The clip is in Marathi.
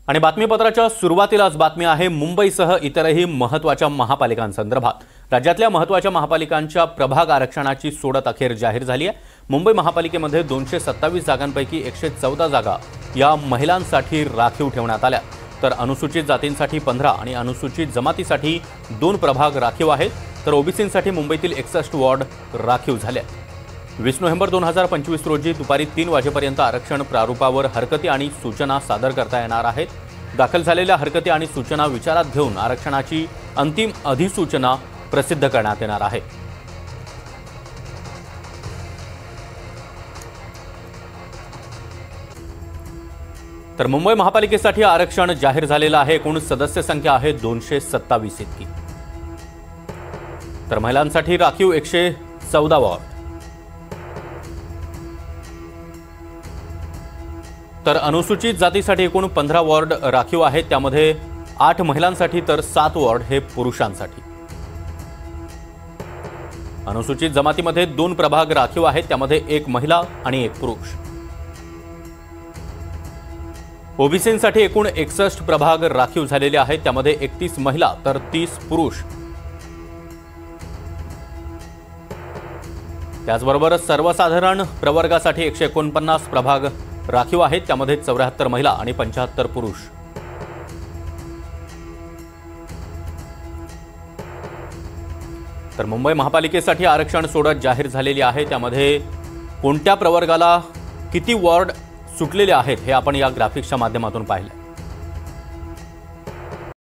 आणि बातमीपत्राच्या सुरुवातीलाच बातमी आहे मुंबईसह इतरही महत्त्वाच्या महापालिकांसंदर्भात। राज्यातल्या महत्त्वाच्या महापालिकांच्या प्रभाग आरक्षणाची सोडत अखेर जाहीर झाली आहे। मुंबई महापालिकेमध्ये 227 जागांपैकी 114 जागा या महिलांसाठी राखीव ठेवण्यात आल्या, तर अनुसूचित जातींसाठी 15 आणि अनुसूचित जमातीसाठी 2 प्रभाग राखीव आहेत, तर ओबीसींसाठी मुंबईतील 61 वॉर्ड राखीव झाले। 20 नोव्हेंबर 2025 रोजी दुपारी 3 वाजेपर्यंत आरक्षण प्रारूपावर हरकती आणि सूचना सादर करता येणार आहेत। दाखल झालेल्या हरकती आणि सूचना विचारात घेऊन आरक्षणाची अंतिम अधिसूचना प्रसिद्ध करण्यात येणार आहे। तर मुंबई महापालिकेसाठी आरक्षण जाहीर झालेलं आहे। एकूण सदस्य संख्या आहे 227 इतकी। तर महिलांसाठी राखीव 114 वॉर्ड, तर अनुसूचित जातीसाठी एकूण 15 वॉर्ड राखीव आहेत, त्यामध्ये 8 महिलांसाठी तर 7 वॉर्ड हे पुरुषांसाठी। अनुसूचित जमातीमध्ये 2 प्रभाग राखीव आहेत, त्यामध्ये 1 महिला आणि 1 पुरुष। ओबीसींसाठी एकूण 61 प्रभाग राखीव झालेले आहेत, त्यामध्ये 31 महिला तर 30 पुरुष। त्याचबरोबर सर्वसाधारण प्रवर्गासाठी 149 प्रभाग राखीव आहेत, त्यामध्ये 74 महिला आणि 75 पुरुष। तर मुंबई महापालिकेसाठी आरक्षण सोडत जाहीर झालेली आहे, त्यामध्ये कोणत्या प्रवर्गाला किती वॉर्ड सुटलेले आहेत हे आपण या ग्राफिक्सच्या माध्यमातून पाहिले।